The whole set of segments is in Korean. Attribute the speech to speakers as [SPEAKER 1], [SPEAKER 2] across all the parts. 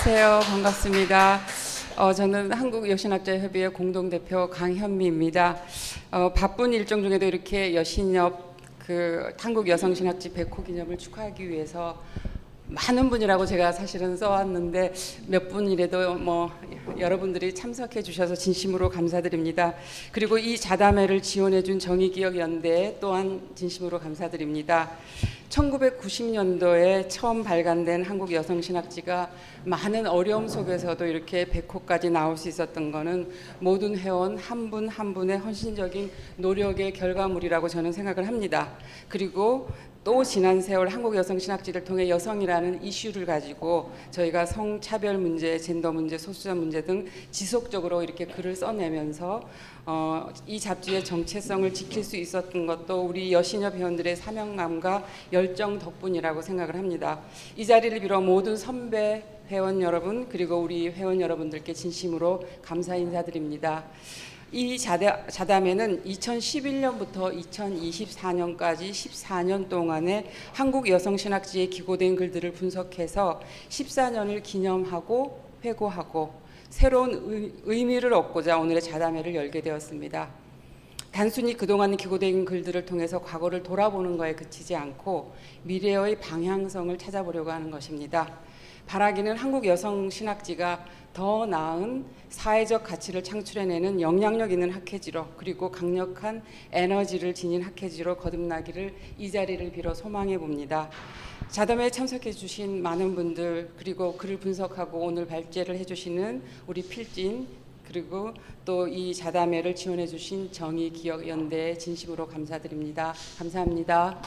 [SPEAKER 1] 안녕하세요. 반갑습니다. 저는 한국여신학자협의회 공동대표 강현미입니다. 바쁜 일정 중에도 이렇게 여신협 한국여성신학지 100호 기념을 축하하기 위해서 많은 분이라고 제가 사실은 써왔는데 몇 분이라도 여러분들이 참석해 주셔서 진심으로 감사드립니다. 그리고 이 자담회를 지원해 준 정의기억연대 또한 진심으로 감사드립니다. 1990년도에 처음 발간된 한국여성신학지가 많은 어려움 속에서도 이렇게 100호까지 나올 수 있었던 것은 모든 회원 한 분 한 분의 헌신적인 노력의 결과물이라고 저는 생각을 합니다. 그리고 또 지난 세월 한국여성신학지를 통해 여성이라는 이슈를 가지고 저희가 성차별 문제, 젠더 문제, 소수자 문제 등 지속적으로 이렇게 글을 써내면서 이 잡지의 정체성을 지킬 수 있었던 것도 우리 여신협 회원들의 사명감과 열정 덕분이라고 생각을 합니다. 이 자리를 빌어 모든 선배 회원 여러분 그리고 우리 회원 여러분들께 진심으로 감사 인사드립니다. 이 자담회는 2011년부터 2024년까지 14년 동안의 한국여성신학지에 기고된 글들을 분석해서 14년을 기념하고 회고하고 새로운 의미를 얻고자 오늘의 자담회를 열게 되었습니다. 단순히 그동안 기고된 글들을 통해서 과거를 돌아보는 거에 그치지 않고 미래의 방향성을 찾아보려고 하는 것입니다. 바라기는 한국여성신학지가 더 나은 사회적 가치를 창출해내는 영향력 있는 학회지로 그리고 강력한 에너지를 지닌 학회지로 거듭나기를 이 자리를 빌어 소망해 봅니다. 자담회에 참석해 주신 많은 분들 그리고 글을 분석하고 오늘 발제를 해주시는 우리 필진 그리고 또 이 자담회를 지원해 주신 정의기억연대에 진심으로 감사드립니다. 감사합니다.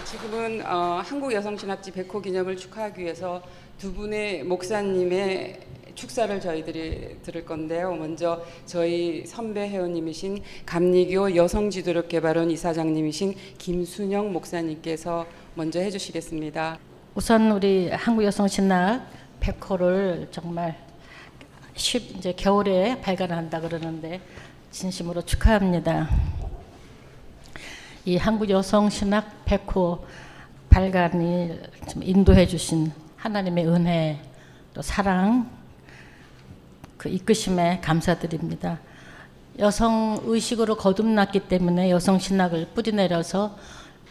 [SPEAKER 1] 지금은 한국여성신학지 100호 기념을 축하하기 위해서 두 분의 목사님의 축사를 저희들이 들을 건데요. 먼저 저희 선배 회원님이신 감리교 여성지도력개발원 이사장님이신 김순영 목사님께서 먼저 해주시겠습니다.
[SPEAKER 2] 우선 우리 한국여성신학 100호를 정말 이제 겨울에 발간한다 그러는데 진심으로 축하합니다. 이 한국여성신학 100호 발간이 좀 인도해 주신 하나님의 은혜 또 사랑 그 이끄심에 감사드립니다. 여성의식으로 거듭났기 때문에 여성신학을 뿌리내려서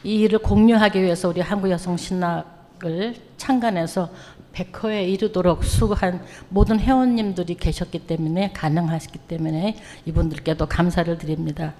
[SPEAKER 2] 이 일을 공유하기 위해서 우리 한국여성신학을 창간해서 100호에 이르도록 수고한 모든 회원님들이 계셨기 때문에 가능하셨기 때문에 이분들께도 감사를 드립니다.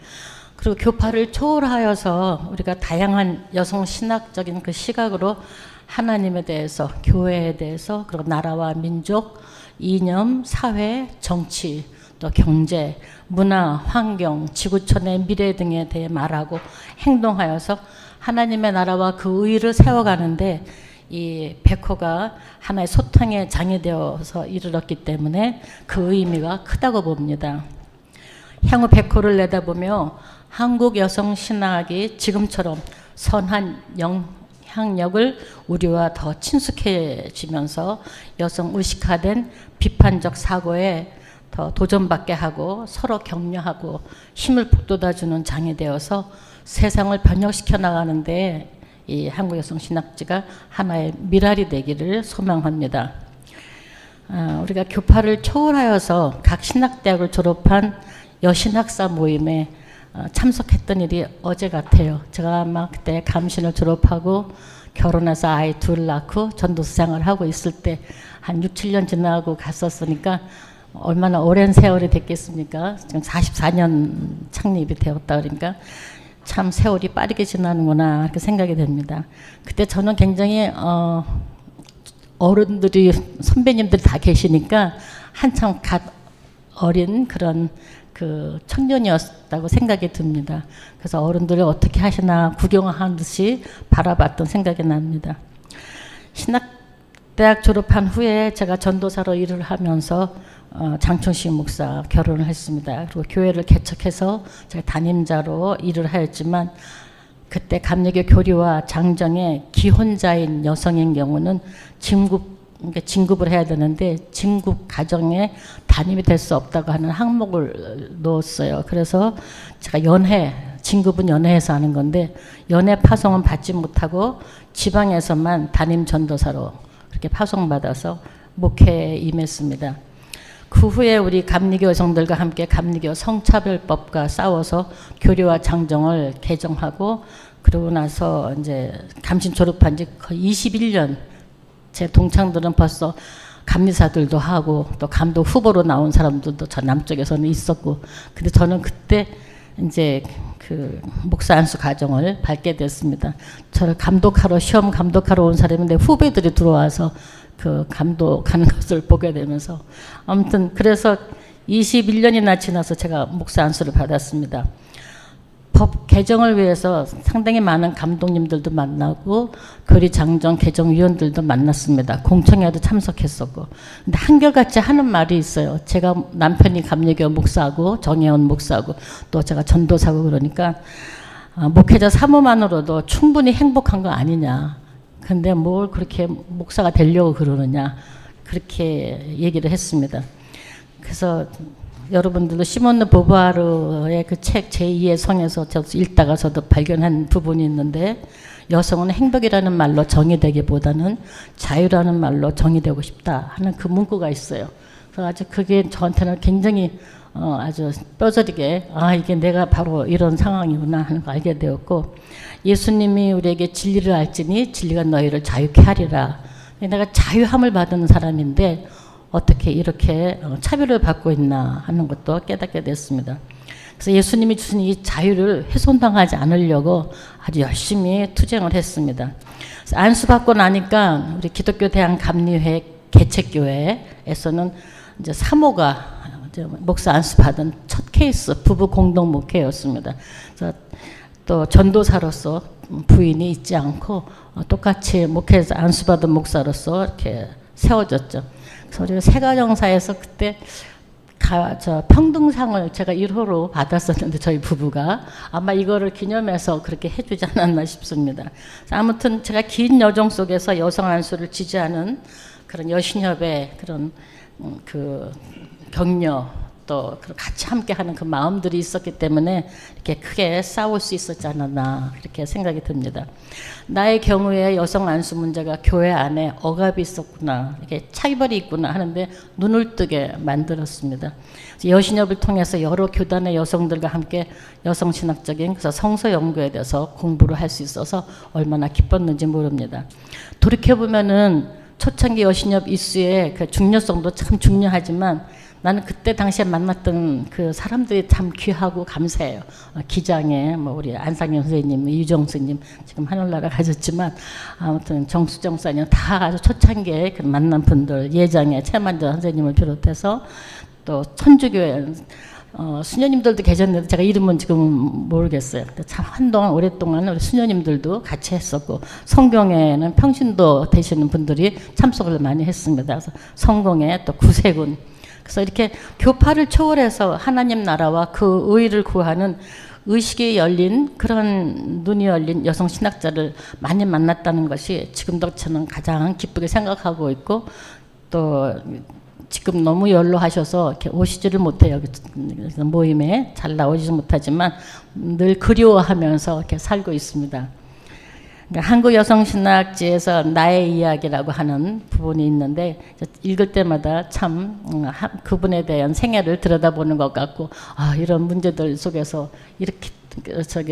[SPEAKER 2] 그리고 교파를 초월하여서 우리가 다양한 여성 신학적인 그 시각으로 하나님에 대해서, 교회에 대해서, 그리고 나라와 민족, 이념, 사회, 정치, 또 경제, 문화, 환경, 지구촌의 미래 등에 대해 말하고 행동하여서 하나님의 나라와 그 의를 세워가는데 이 100호가 하나의 소탕의 장이 되어서 이르렀기 때문에 그 의미가 크다고 봅니다. 향후 100호를 내다보며 한국 여성 신학이 지금처럼 선한 영향력을 우리와 더 친숙해지면서 여성 의식화된 비판적 사고에 더 도전받게 하고 서로 격려하고 힘을 북돋아주는 장이 되어서 세상을 변혁시켜 나가는데 이 한국 여성 신학지가 하나의 미랄이 되기를 소망합니다. 우리가 교파를 초월하여서 각 신학대학을 졸업한 여신학사 모임에 참석했던 일이 어제 같아요. 제가 아마 그때 감신을 졸업하고 결혼해서 아이 둘 낳고 전도수장을 하고 있을 때 한 6, 7년 지나고 갔었으니까 얼마나 오랜 세월이 됐겠습니까? 지금 44년 창립이 되었다 그러니까 참 세월이 빠르게 지나는구나 이렇게 생각이 됩니다. 그때 저는 굉장히 어른들이 선배님들 다 계시니까 한참 갓 어린 그런 그 청년이었다고 생각이 듭니다. 그래서 어른들이 어떻게 하시나 구경하는 듯이 바라봤던 생각이 납니다. 신학대학 졸업한 후에 제가 전도사로 일을 하면서 장춘식 목사 결혼을 했습니다. 그리고 교회를 개척해서 제가 담임자로 일을 하였지만 그때 감리교 교리와 장정의 기혼자인 여성인 경우는 진급을 해야 되는데 진급 가정에 담임이 될 수 없다고 하는 항목을 넣었어요. 그래서 제가 연회 진급은 연회에서 하는 건데 연회 파송은 받지 못하고 지방에서만 담임 전도사로 그렇게 파송받아서 목회에 임했습니다. 그 후에 우리 감리교 여성들과 함께 감리교 성차별법과 싸워서 교리와 장정을 개정하고 그러고 나서 이제 감신 졸업한 지 거의 21년, 제 동창들은 벌써 감리사들도 하고 또 감독 후보로 나온 사람들도 저 남쪽에서는 있었고, 근데 저는 그때 이제 그 목사 안수 과정을 밟게 됐습니다. 저를 감독하러 시험 감독하러 온 사람인데 후배들이 들어와서 그 감독하는 것을 보게 되면서 아무튼 그래서 21년이나 지나서 제가 목사 안수를 받았습니다. 법 개정을 위해서 상당히 많은 감독님들도 만나고 교리 장정 개정위원들도 만났습니다. 공청회도 참석했었고. 근데 한결같이 하는 말이 있어요. 제가 남편이 감리교 목사고 정혜원 목사고 또 제가 전도사고 그러니까 목회자 사모만으로도 충분히 행복한 거 아니냐. 근데 뭘 그렇게 목사가 되려고 그러느냐. 그렇게 얘기를 했습니다. 그래서 여러분들도 시몬느 보부아르의 그 책 제2의 성에서 저도 읽다가 저도 발견한 부분이 있는데, 여성은 행복이라는 말로 정의되기보다는 자유라는 말로 정의되고 싶다 하는 그 문구가 있어요. 그래서 아주 그게 저한테는 굉장히 아주 뼈저리게 이게 내가 바로 이런 상황이구나 하는 걸 알게 되었고, 예수님이 우리에게 진리를 알지니 진리가 너희를 자유케 하리라. 내가 자유함을 받은 사람인데 어떻게 이렇게 차별을 받고 있나 하는 것도 깨닫게 됐습니다. 그래서 예수님이 주신 이 자유를 훼손당하지 않으려고 아주 열심히 투쟁을 했습니다. 안수받고 나니까 우리 기독교 대한감리회 개척교회에서는 이제 사모가 목사 안수받은 첫 케이스 부부 공동 목회였습니다. 그래서 또 전도사로서 부인이 있지 않고 똑같이 목회에서 안수받은 목사로서 이렇게 세워졌죠. 그래서 우리가 세가정사에서 그때 저 평등상을 제가 1호로 받았었는데 저희 부부가 아마 이거를 기념해서 그렇게 해주지 않았나 싶습니다. 아무튼 제가 긴 여정 속에서 여성 안수를 지지하는 그런 여신협의 그런 그 격려 또 같이 함께하는 그 마음들이 있었기 때문에 이렇게 크게 싸울 수 있었지 않았나 이렇게 생각이 듭니다. 나의 경우에 여성 안수 문제가 교회 안에 억압이 있었구나, 이렇게 차별이 있구나 하는데 눈을 뜨게 만들었습니다. 여신협을 통해서 여러 교단의 여성들과 함께 여성신학적인 그래서 성서 연구에 대해서 공부를 할 수 있어서 얼마나 기뻤는지 모릅니다. 돌이켜보면은 초창기 여신협 이슈의 그 중요성도 참 중요하지만 나는 그때 당시에 만났던 그 사람들이 참 귀하고 감사해요. 기장에 뭐 우리 안상현 선생님, 유정 선생님 지금 하늘나라 가셨지만 아무튼 정수정 선생님 다 아주 초창기에 그 만난 분들, 예장의 최만저 선생님을 비롯해서 또 천주교회 수녀님들도 계셨는데 제가 이름은 지금 모르겠어요. 참 한동안 오랫동안 우리 수녀님들도 같이 했었고 성경회는 평신도 되시는 분들이 참석을 많이 했습니다. 그래서 성공회 또 구세군 그래서 이렇게 교파를 초월해서 하나님 나라와 그 의를 구하는 의식이 열린 그런 눈이 열린 여성 신학자를 많이 만났다는 것이 지금도 저는 가장 기쁘게 생각하고 있고 또 지금 너무 연로하셔서 이렇게 오시지를 못해요. 모임에 잘 나오지 못하지만 늘 그리워하면서 이렇게 살고 있습니다. 그러니까 한국 여성신학지에서 나의 이야기라고 하는 부분이 있는데 읽을 때마다 참 그분에 대한 생애를 들여다보는 것 같고 이런 문제들 속에서 이렇게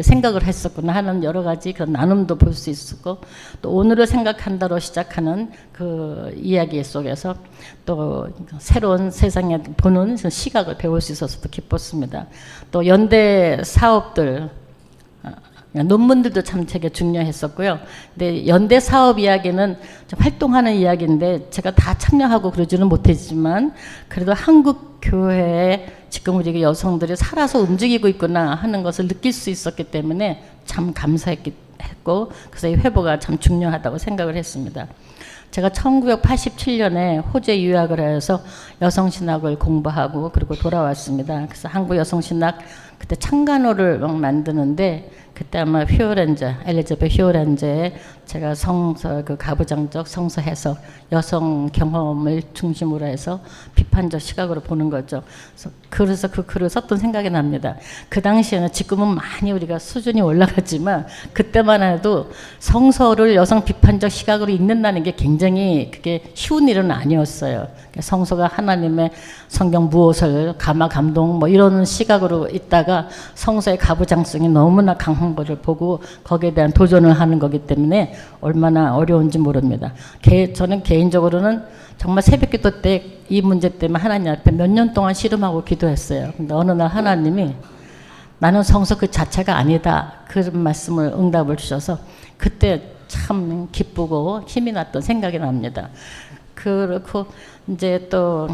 [SPEAKER 2] 생각을 했었구나 하는 여러 가지 그런 나눔도 볼 수 있었고 또 오늘을 생각한다로 시작하는 그 이야기 속에서 또 새로운 세상에 보는 시각을 배울 수 있어서 기뻤습니다. 또 연대 사업들 논문들도 참 되게 중요했었고요. 근데 연대 사업 이야기는 좀 활동하는 이야기인데 제가 다 참여하고 그러지는 못했지만 그래도 한국 교회에 지금 우리 여성들이 살아서 움직이고 있구나 하는 것을 느낄 수 있었기 때문에 참 감사했고 그래서 이 회보가 참 중요하다고 생각을 했습니다. 제가 1987년에 호주에 유학을 해서 여성신학을 공부하고 그리고 돌아왔습니다. 그래서 한국 여성신학 그때 창간호를 막 만드는데 그때 아마 엘리자베트 휴어렌즈의 제가 성서 그 가부장적 성서 해석 여성 경험을 중심으로 해서 비판적 시각으로 보는 거죠. 그래서 그 글을 썼던 생각이 납니다. 그 당시에는 지금은 많이 우리가 수준이 올라갔지만 그때만 해도 성서를 여성 비판적 시각으로 읽는다는 게 굉장히 그게 쉬운 일은 아니었어요. 성서가 하나님의 성경 무엇을 감화 감동 뭐 이런 시각으로 있다가 성서의 가부장성이 너무나 강한 것을 보고 거기에 대한 도전을 하는 거기 때문에 얼마나 어려운지 모릅니다. 저는 개인적으로는 정말 새벽기도 때 이 문제 때문에 하나님 앞에 몇 년 동안 씨름하고 기도했어요. 근데 어느 날 하나님이 나는 성서 그 자체가 아니다 그런 말씀을 응답을 주셔서 그때 참 기쁘고 힘이 났던 생각이 납니다. 그렇고 이제 또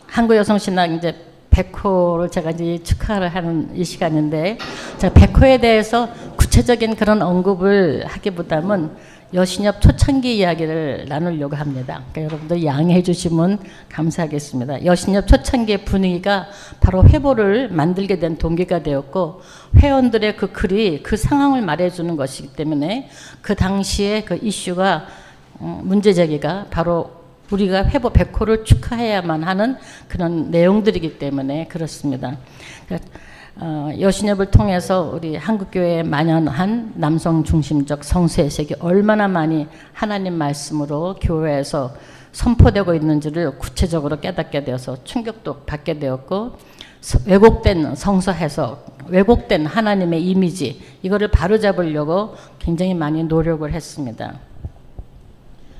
[SPEAKER 2] 한국여성신학 이제 100호를 제가 이제 축하를 하는 이 시간인데 제가 100호에 대해서 구체적인 그런 언급을 하기보다는 여신협 초창기 이야기를 나누려고 합니다. 그러니까 여러분들 양해해 주시면 감사하겠습니다. 여신협 초창기의 분위기가 바로 회보를 만들게 된 동기가 되었고 회원들의 그 글이 그 상황을 말해주는 것이기 때문에 그 당시에 그 이슈가 문제제기가 바로 우리가 회보 100호를 축하해야만 하는 그런 내용들이기 때문에 그렇습니다. 여신협을 통해서 우리 한국교회에 만연한 남성 중심적 성서해석이 얼마나 많이 하나님 말씀으로 교회에서 선포되고 있는지를 구체적으로 깨닫게 되어서 충격도 받게 되었고 왜곡된 성서 해석, 왜곡된 하나님의 이미지 이거를 바로잡으려고 굉장히 많이 노력을 했습니다.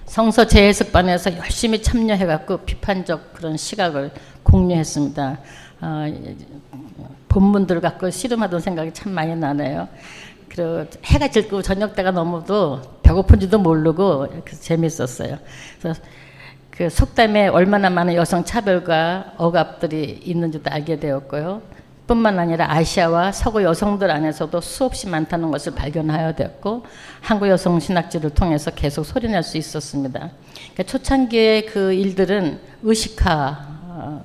[SPEAKER 2] 성서 재해석반에서 열심히 참여해갖고 비판적 그런 시각을 공유했습니다. 본문들 갖고 씨름하던 생각이 참 많이 나네요. 그리고 해가 질고 저녁 때가 넘어도 배고픈지도 모르고 재밌었어요. 그래서 그 속담에 얼마나 많은 여성 차별과 억압들이 있는지도 알게 되었고요. 뿐만 아니라 아시아와 서구 여성들 안에서도 수없이 많다는 것을 발견하여 되었고 한국 여성 신학지를 통해서 계속 소리낼 수 있었습니다. 그러니까 초창기의 그 일들은 의식화,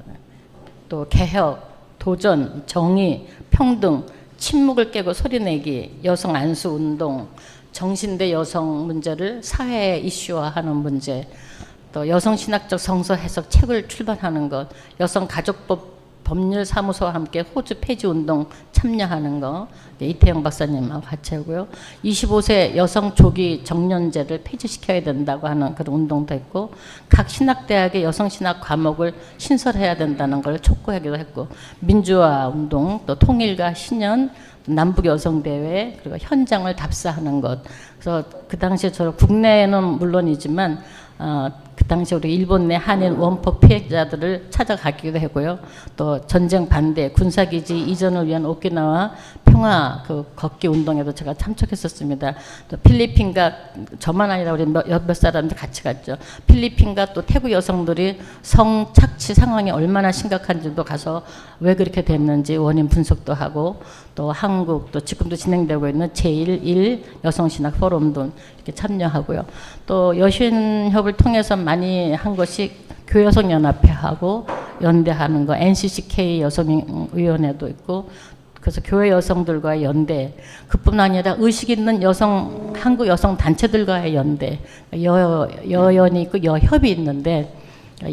[SPEAKER 2] 또 개혁, 도전, 정의, 평등, 침묵을 깨고 소리내기, 여성 안수 운동, 정신대 여성 문제를 사회 이슈화하는 문제, 또 여성 신학적 성서 해석 책을 출版하는 것, 여성 가족법 법률사무소와 함께 호주 폐지 운동 참여하는 거, 이태영 박사님하고 같이 하고요. 25세 여성 조기 정년제를 폐지시켜야 된다고 하는 그런 운동도 했고, 각 신학대학의 여성신학 과목을 신설해야 된다는 걸 촉구하기도 했고, 민주화 운동, 또 통일과 신년, 남북여성대회, 그리고 현장을 답사하는 것. 그래서 그 당시에 저 국내에는 물론이지만 그 당시 우리 일본 내 한인 원폭 피해자들을 찾아가기도 하고요. 또 전쟁 반대, 군사기지 이전을 위한 오키나와 평화 그 걷기 운동에도 제가 참석했었습니다. 또 필리핀과 저만 아니라 우리 몇 사람들 같이 갔죠. 필리핀과 또 태국 여성들이 성착취 상황이 얼마나 심각한지도 가서 왜 그렇게 됐는지 원인 분석도 하고 또 한국 또 지금도 진행되고 있는 제1 여성신학 포럼도 이렇게 참여하고요. 또 여신협을 통해서 많이 한 것이 교여성연합회하고 연대하는 거, NCCK 여성위원회도 있고, 그래서 교회 여성들과의 연대, 그뿐 아니라 의식 있는 여성 한국 여성 단체들과의 연대, 여연이 있고 여협이 있는데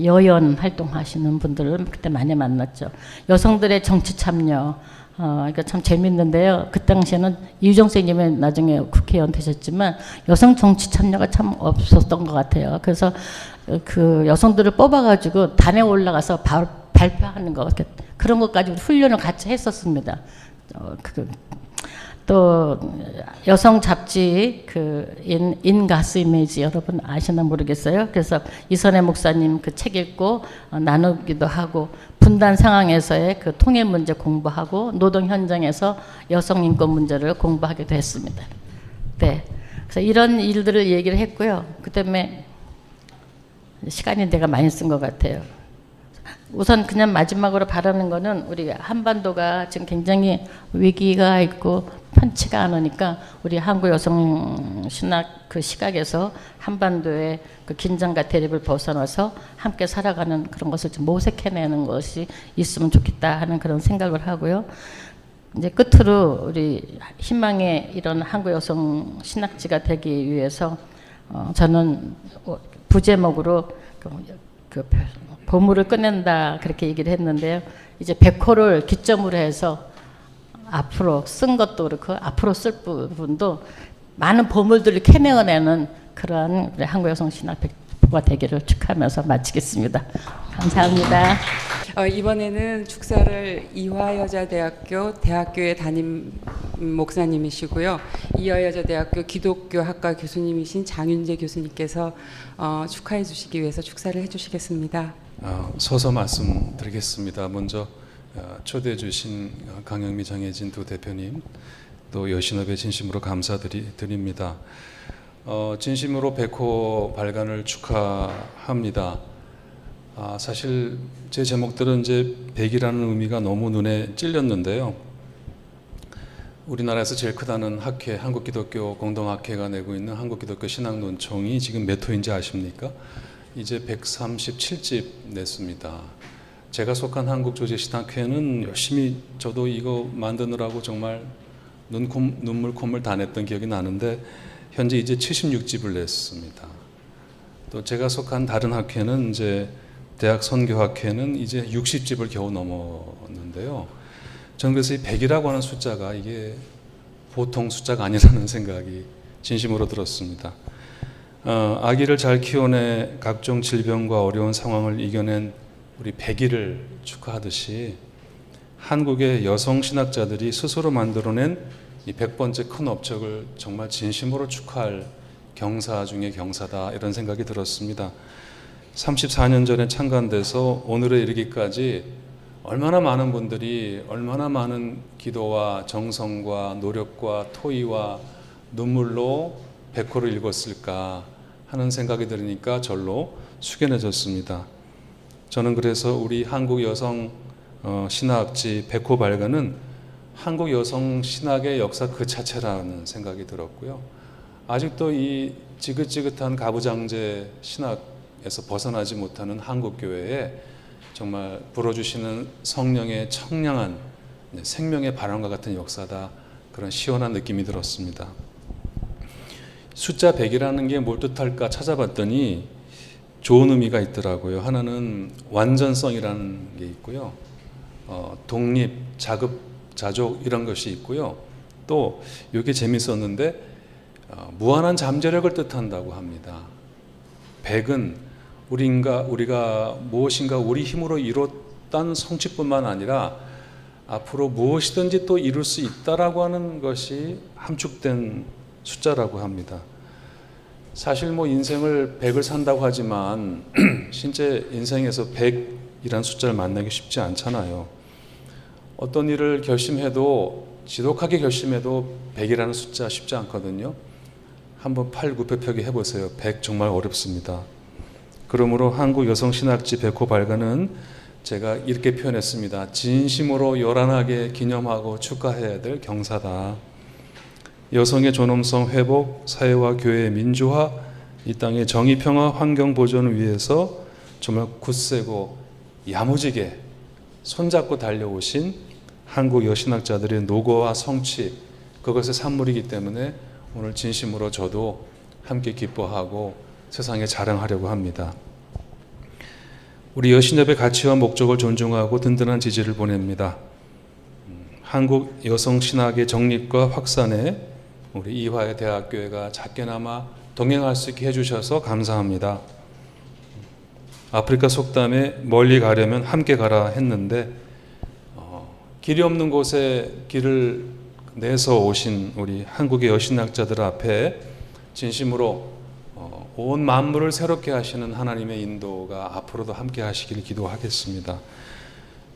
[SPEAKER 2] 여연 활동하시는 분들을 그때 많이 만났죠. 여성들의 정치 참여, 그러니까 참 재밌는데요. 그 당시에는 이유정 선생님은 나중에 국회의원 되셨지만 여성 정치 참여가 참 없었던 것 같아요. 그래서 그 여성들을 뽑아가지고 단에 올라가서 발표하는 거, 그런 것까지 훈련을 같이 했었습니다. 또 여성 잡지 그 인가스 이미지 여러분 아시나 모르겠어요. 그래서 이선혜 목사님 그 책 읽고 나누기도 하고, 분단 상황에서의 그 통일 문제 공부하고 노동 현장에서 여성 인권 문제를 공부하기도 했습니다. 네, 그래서 이런 일들을 얘기를 했고요. 그다음에 시간이 내가 많이 쓴 것 같아요. 우선 그냥 마지막으로 바라는 거는 우리 한반도가 지금 굉장히 위기가 있고 편치가 않으니까 우리 한국 여성 신학 그 시각에서 한반도의 그 긴장과 대립을 벗어나서 함께 살아가는 그런 것을 좀 모색해내는 것이 있으면 좋겠다 하는 그런 생각을 하고요. 이제 끝으로 우리 희망의 이런 한국 여성 신학지가 되기 위해서 저는 부제목으로 그 보물을 꺼낸다 그렇게 얘기를 했는데요. 이제 백호를 기점으로 해서 앞으로 쓴 것도 그렇고 앞으로 쓸 부분도 많은 보물들을 캐내어내는 그러한 우리 한국 여성 신학 백호가 되기를 축하하면서 마치겠습니다. 감사합니다.
[SPEAKER 1] 이번에는 축사를 이화여자대학교 대학교의 담임 목사님이시고요. 이화여자대학교 기독교학과 교수님이신 장윤재 교수님께서 축하해 주시기 위해서 축사를 해 주시겠습니다.
[SPEAKER 3] 서서 말씀드리겠습니다. 먼저 초대해 주신 강영미 장혜진 두 대표님 또 여신업에 진심으로 감사드립니다. 진심으로 백호 발간을 축하합니다. 사실 제 제목들은 이제 백이라는 의미가 너무 눈에 찔렸는데요. 우리나라에서 제일 크다는 학회, 한국기독교 공동학회가 내고 있는 한국기독교 신학논총이 지금 몇 호인지 아십니까? 이제 137집 냈습니다. 제가 속한 한국조제신학회는 열심히 저도 이거 만드느라고 정말 눈물 콧물 다 냈던 기억이 나는데 현재 이제 76집을 냈습니다. 또 제가 속한 다른 학회는 이제 대학 선교학회는 이제 60집을 겨우 넘었는데요. 저는 그래서 이 100이라고 하는 숫자가 이게 보통 숫자가 아니라는 생각이 진심으로 들었습니다. 아기를 잘 키워내 각종 질병과 어려운 상황을 이겨낸 우리 100일을 축하하듯이 한국의 여성 신학자들이 스스로 만들어낸 이 100번째 큰 업적을 정말 진심으로 축하할 경사 중에 경사다 이런 생각이 들었습니다. 34년 전에 창간돼서 오늘에 이르기까지 얼마나 많은 분들이 얼마나 많은 기도와 정성과 노력과 토의와 눈물로 백호를 읽었을까 하는 생각이 들으니까 절로 숙연해졌습니다. 저는 그래서 우리 한국 여성 신학지 백호 발간은 한국 여성 신학의 역사 그 자체라는 생각이 들었고요. 아직도 이 지긋지긋한 가부장제 신학에서 벗어나지 못하는 한국 교회에 정말 불어주시는 성령의 청량한 생명의 발원과 같은 역사다. 그런 시원한 느낌이 들었습니다. 숫자 100이라는 게 뭘 뜻할까 찾아봤더니 좋은 의미가 있더라고요. 하나는 완전성이라는 게 있고요. 독립, 자급, 자족 이런 것이 있고요. 또 이게 재밌었는데 무한한 잠재력을 뜻한다고 합니다. 100은 우리가 무엇인가 우리 힘으로 이뤘다는 성취뿐만 아니라 앞으로 무엇이든지 또 이룰 수 있다라고 하는 것이 함축된 숫자라고 합니다. 사실 뭐 인생을 100을 산다고 하지만 실제 인생에서 100이란 숫자를 만나기 쉽지 않잖아요. 어떤 일을 결심해도 지독하게 결심해도 100이라는 숫자 쉽지 않거든요. 한번 팔 굽혀펴기 해보세요. 100 정말 어렵습니다. 그러므로 한국 여성신학지 백호 발간은 제가 이렇게 표현했습니다. 진심으로 요란하게 기념하고 축하해야 될 경사다. 여성의 존엄성 회복, 사회와 교회의 민주화, 이 땅의 정의, 평화, 환경 보존을 위해서 정말 굳세고 야무지게 손잡고 달려오신 한국 여신학자들의 노고와 성취, 그것의 산물이기 때문에 오늘 진심으로 저도 함께 기뻐하고 세상에 자랑하려고 합니다. 우리 여신협의 가치와 목적을 존중하고 든든한 지지를 보냅니다. 한국 여성신학의 정립과 확산에 우리 이화의 대학교회가 작게나마 동행할 수 있게 해주셔서 감사합니다. 아프리카 속담에 멀리 가려면 함께 가라 했는데 길이 없는 곳에 길을 내서 오신 우리 한국의 여신학자들 앞에 진심으로 온 만물을 새롭게 하시는 하나님의 인도가 앞으로도 함께 하시길 기도하겠습니다.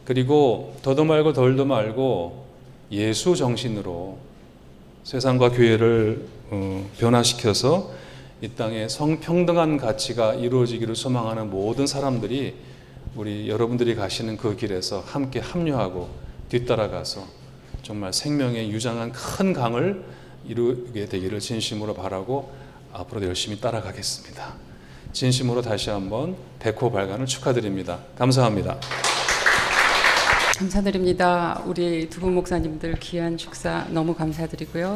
[SPEAKER 3] 그리고 더도 말고 덜도 말고 예수 정신으로 세상과 교회를 변화시켜서 이 땅에 성평등한 가치가 이루어지기를 소망하는 모든 사람들이 우리 여러분들이 가시는 그 길에서 함께 합류하고 뒤따라가서 정말 생명의 유장한 큰 강을 이루게 되기를 진심으로 바라고 앞으로도 열심히 따라가겠습니다. 진심으로 다시 한번 백호 발간을 축하드립니다. 감사합니다.
[SPEAKER 1] 감사드립니다. 우리 두 분 목사님들 귀한 축사 너무 감사드리고요.